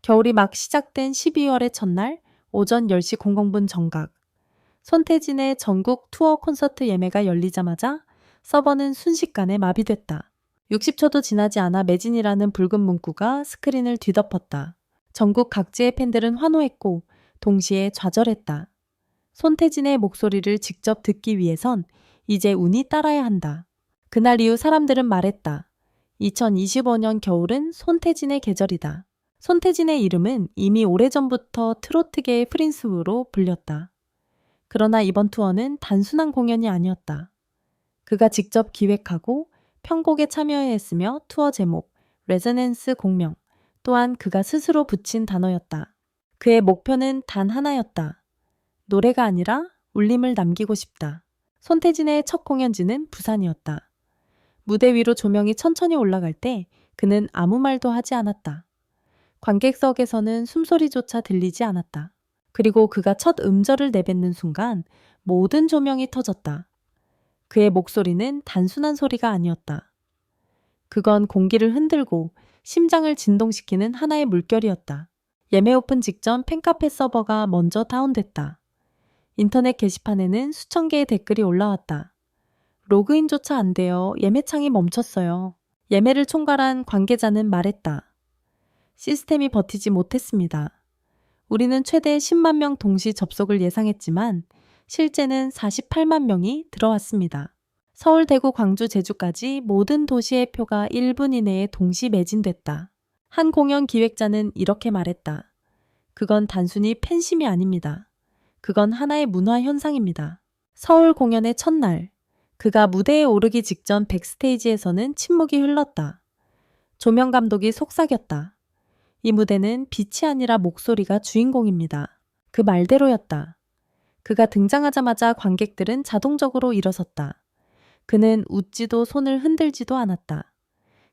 겨울이 막 시작된 12월의 첫날 오전 10시 00분 정각. 손태진의 전국 투어 콘서트 예매가 열리자마자 서버는 순식간에 마비됐다. 60초도 지나지 않아 매진이라는 붉은 문구가 스크린을 뒤덮었다. 전국 각지의 팬들은 환호했고 동시에 좌절했다. 손태진의 목소리를 직접 듣기 위해선 이제 운이 따라야 한다. 그날 이후 사람들은 말했다. 2025년 겨울은 손태진의 계절이다. 손태진의 이름은 이미 오래전부터 트로트계의 프린스로 불렸다. 그러나 이번 투어는 단순한 공연이 아니었다. 그가 직접 기획하고 편곡에 참여했으며 투어 제목, 레저넨스 공명, 또한 그가 스스로 붙인 단어였다. 그의 목표는 단 하나였다. 노래가 아니라 울림을 남기고 싶다. 손태진의 첫 공연지는 부산이었다. 무대 위로 조명이 천천히 올라갈 때 그는 아무 말도 하지 않았다. 관객석에서는 숨소리조차 들리지 않았다. 그리고 그가 첫 음절을 내뱉는 순간 모든 조명이 터졌다. 그의 목소리는 단순한 소리가 아니었다. 그건 공기를 흔들고 심장을 진동시키는 하나의 물결이었다. 예매 오픈 직전 팬카페 서버가 먼저 다운됐다. 인터넷 게시판에는 수천 개의 댓글이 올라왔다. 로그인조차 안 돼요. 예매창이 멈췄어요. 예매를 총괄한 관계자는 말했다. 시스템이 버티지 못했습니다. 우리는 최대 10만 명 동시 접속을 예상했지만 실제는 48만 명이 들어왔습니다. 서울, 대구, 광주, 제주까지 모든 도시의 표가 1분 이내에 동시 매진됐다. 한 공연 기획자는 이렇게 말했다. 그건 단순히 팬심이 아닙니다. 그건 하나의 문화 현상입니다. 서울 공연의 첫날, 그가 무대에 오르기 직전 백스테이지에서는 침묵이 흘렀다. 조명 감독이 속삭였다. 이 무대는 빛이 아니라 목소리가 주인공입니다. 그 말대로였다. 그가 등장하자마자 관객들은 자동적으로 일어섰다. 그는 웃지도 손을 흔들지도 않았다.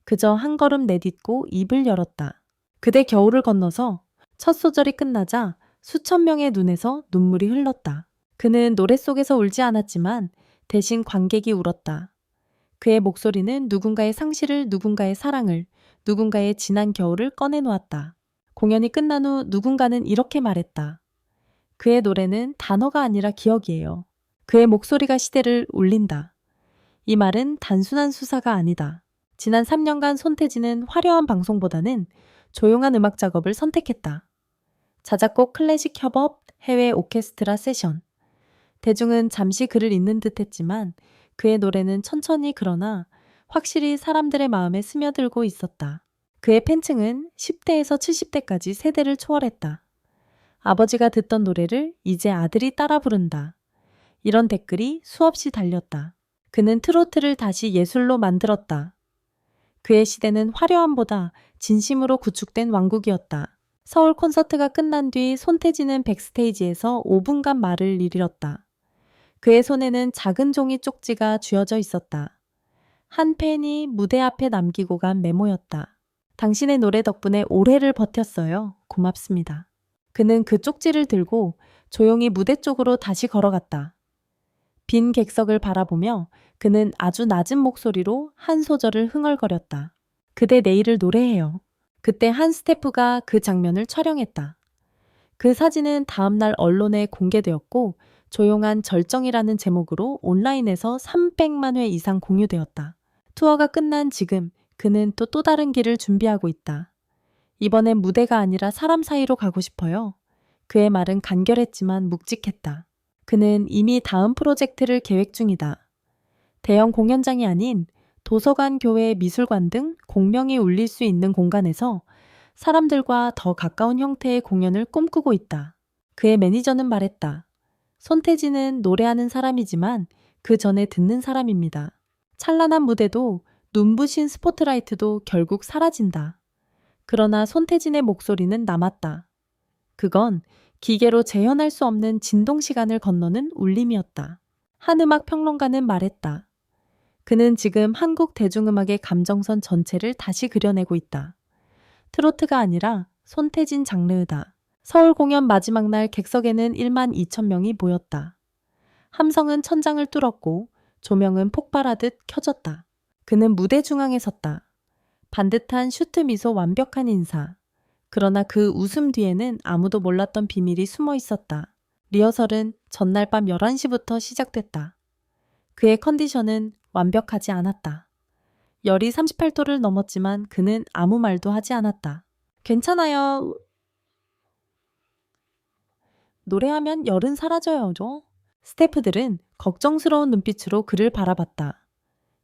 그저 한 걸음 내딛고 입을 열었다. 그대 겨울을 건너서 첫 소절이 끝나자 수천 명의 눈에서 눈물이 흘렀다. 그는 노래 속에서 울지 않았지만 대신 관객이 울었다. 그의 목소리는 누군가의 상실을, 누군가의 사랑을, 누군가의 지난 겨울을 꺼내놓았다. 공연이 끝난 후 누군가는 이렇게 말했다. 그의 노래는 단어가 아니라 기억이에요. 그의 목소리가 시대를 울린다. 이 말은 단순한 수사가 아니다. 지난 3년간 손태진은 화려한 방송보다는 조용한 음악 작업을 선택했다. 자작곡 클래식 협업, 해외 오케스트라 세션. 대중은 잠시 그를 잊는 듯 했지만 그의 노래는 천천히 그러나 확실히 사람들의 마음에 스며들고 있었다. 그의 팬층은 10대에서 70대까지 세대를 초월했다. 아버지가 듣던 노래를 이제 아들이 따라 부른다. 이런 댓글이 수없이 달렸다. 그는 트로트를 다시 예술로 만들었다. 그의 시대는 화려함보다 진심으로 구축된 왕국이었다. 서울 콘서트가 끝난 뒤 손태진은 백스테이지에서 5분간 말을 잃었다. 그의 손에는 작은 종이 쪽지가 쥐어져 있었다. 한 팬이 무대 앞에 남기고 간 메모였다. 당신의 노래 덕분에 올해를 버텼어요. 고맙습니다. 그는 그 쪽지를 들고 조용히 무대 쪽으로 다시 걸어갔다. 빈 객석을 바라보며 그는 아주 낮은 목소리로 한 소절을 흥얼거렸다. 그대 내일을 노래해요. 그때 한 스태프가 그 장면을 촬영했다. 그 사진은 다음날 언론에 공개되었고 조용한 절정이라는 제목으로 온라인에서 300만 회 이상 공유되었다. 투어가 끝난 지금 그는 또 다른 길을 준비하고 있다. 이번엔 무대가 아니라 사람 사이로 가고 싶어요. 그의 말은 간결했지만 묵직했다. 그는 이미 다음 프로젝트를 계획 중이다. 대형 공연장이 아닌 도서관, 교회, 미술관 등 공명이 울릴 수 있는 공간에서 사람들과 더 가까운 형태의 공연을 꿈꾸고 있다. 그의 매니저는 말했다. 손태진은 노래하는 사람이지만 그 전에 듣는 사람입니다. 찬란한 무대도 눈부신 스포트라이트도 결국 사라진다. 그러나 손태진의 목소리는 남았다. 그건 기계로 재현할 수 없는 진동 시간을 건너는 울림이었다. 한 음악 평론가는 말했다. 그는 지금 한국 대중음악의 감정선 전체를 다시 그려내고 있다. 트로트가 아니라 손태진 장르다. 서울 공연 마지막 날 객석에는 1만 2천 명이 모였다. 함성은 천장을 뚫었고 조명은 폭발하듯 켜졌다. 그는 무대 중앙에 섰다. 반듯한 슈트 미소 완벽한 인사. 그러나 그 웃음 뒤에는 아무도 몰랐던 비밀이 숨어 있었다. 리허설은 전날 밤 11시부터 시작됐다. 그의 컨디션은 완벽하지 않았다. 열이 38도를 넘었지만 그는 아무 말도 하지 않았다. 괜찮아요. 노래하면 열은 사라져요. 스태프들은 걱정스러운 눈빛으로 그를 바라봤다.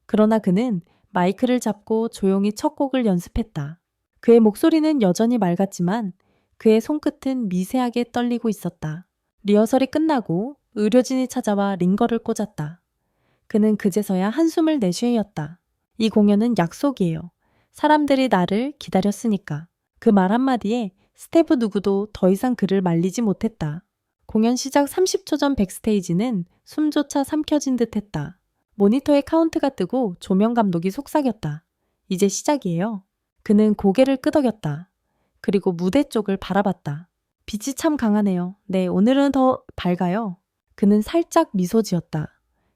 그러나 그는 마이크를 잡고 조용히 첫 곡을 연습했다. 그의 목소리는 여전히 맑았지만 그의 손끝은 미세하게 떨리고 있었다. 리허설이 끝나고 의료진이 찾아와 링거를 꽂았다. 그는 그제서야 한숨을 내쉬었다. 이 공연은 약속이에요. 사람들이 나를 기다렸으니까. 그 말 한마디에 스태프 누구도 더 이상 그를 말리지 못했다. 공연 시작 30초 전 백스테이지는 숨조차 삼켜진 듯 했다. 모니터에 카운트가 뜨고 조명 감독이 속삭였다. 이제 시작이에요. 그는 고개를 끄덕였다. 그리고 무대 쪽을 바라봤다. 빛이 참 강하네요. 네, 오늘은 더 밝아요. 그는 살짝 미소 지었다.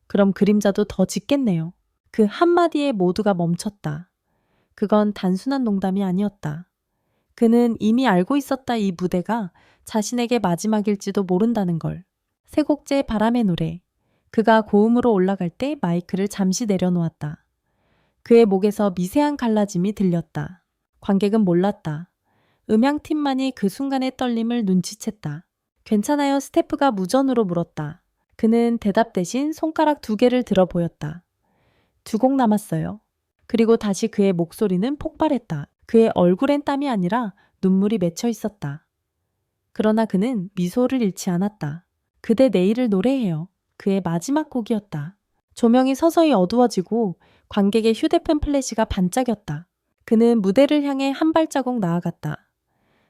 그럼 그림자도 더 짙겠네요. 그 한마디에 모두가 멈췄다. 그건 단순한 농담이 아니었다. 그는 이미 알고 있었다. 이 무대가 자신에게 마지막일지도 모른다는 걸. 세 곡째 바람의 노래. 그가 고음으로 올라갈 때 마이크를 잠시 내려놓았다. 그의 목에서 미세한 갈라짐이 들렸다. 관객은 몰랐다. 음향팀만이 그 순간의 떨림을 눈치챘다. 괜찮아요. 스태프가 무전으로 물었다. 그는 대답 대신 손가락 2개를 들어 보였다. 2곡 남았어요. 그리고 다시 그의 목소리는 폭발했다. 그의 얼굴엔 땀이 아니라 눈물이 맺혀 있었다. 그러나 그는 미소를 잃지 않았다. 그대 내일을 노래해요. 그의 마지막 곡이었다. 조명이 서서히 어두워지고 관객의 휴대폰 플래시가 반짝였다. 그는 무대를 향해 한 발자국 나아갔다.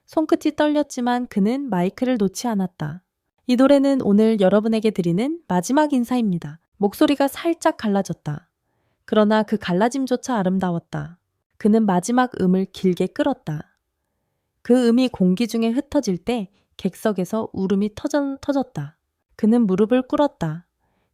손끝이 떨렸지만 그는 마이크를 놓지 않았다. 이 노래는 오늘 여러분에게 드리는 마지막 인사입니다. 목소리가 살짝 갈라졌다. 그러나 그 갈라짐조차 아름다웠다. 그는 마지막 음을 길게 끌었다. 그 음이 공기 중에 흩어질 때 객석에서 울음이 터졌다. 그는 무릎을 꿇었다.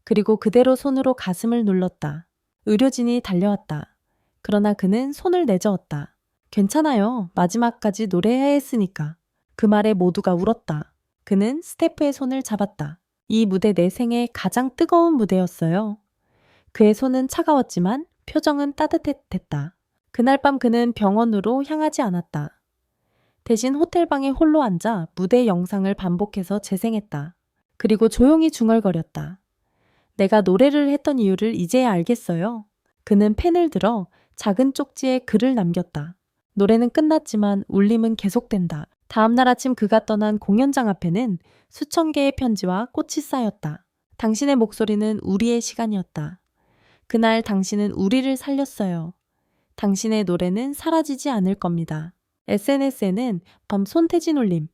그리고 그대로 손으로 가슴을 눌렀다. 의료진이 달려왔다. 그러나 그는 손을 내저었다. 괜찮아요. 마지막까지 노래해야 했으니까. 그 말에 모두가 울었다. 그는 스태프의 손을 잡았다. 이 무대 내 생애 가장 뜨거운 무대였어요. 그의 손은 차가웠지만 표정은 따뜻했다. 그날 밤 그는 병원으로 향하지 않았다. 대신 호텔방에 홀로 앉아 무대 영상을 반복해서 재생했다. 그리고 조용히 중얼거렸다. 내가 노래를 했던 이유를 이제야 알겠어요. 그는 펜을 들어 작은 쪽지에 글을 남겼다. 노래는 끝났지만 울림은 계속된다. 다음 날 아침 그가 떠난 공연장 앞에는 수천 개의 편지와 꽃이 쌓였다. 당신의 목소리는 우리의 시간이었다. 그날 당신은 우리를 살렸어요. 당신의 노래는 사라지지 않을 겁니다. SNS에는 밤 손태진 울림,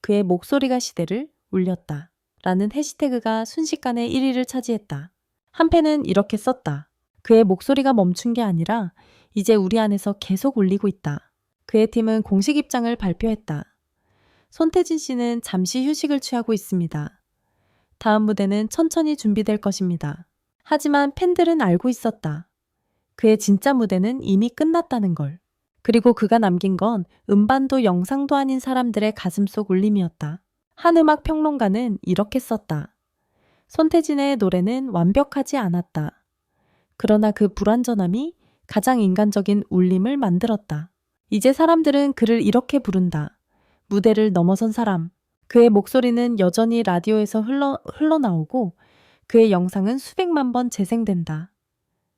그의 목소리가 시대를 울렸다. 라는 해시태그가 순식간에 1위를 차지했다. 한 팬은 이렇게 썼다. 그의 목소리가 멈춘 게 아니라 이제 우리 안에서 계속 울리고 있다. 그의 팀은 공식 입장을 발표했다. 손태진 씨는 잠시 휴식을 취하고 있습니다. 다음 무대는 천천히 준비될 것입니다. 하지만 팬들은 알고 있었다. 그의 진짜 무대는 이미 끝났다는 걸. 그리고 그가 남긴 건 음반도 영상도 아닌 사람들의 가슴속 울림이었다. 한 음악 평론가는 이렇게 썼다. 손태진의 노래는 완벽하지 않았다. 그러나 그 불완전함이 가장 인간적인 울림을 만들었다. 이제 사람들은 그를 이렇게 부른다. 무대를 넘어선 사람. 그의 목소리는 여전히 라디오에서 흘러나오고 그의 영상은 수백만 번 재생된다.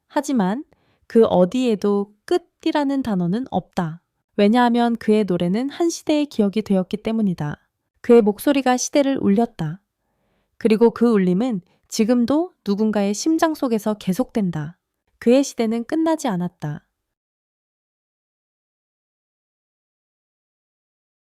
하지만 그 어디에도 끝이라는 단어는 없다. 왜냐하면 그의 노래는 한 시대의 기억이 되었기 때문이다. 그의 목소리가 시대를 울렸다. 그리고 그 울림은 지금도 누군가의 심장 속에서 계속된다. 그의 시대는 끝나지 않았다.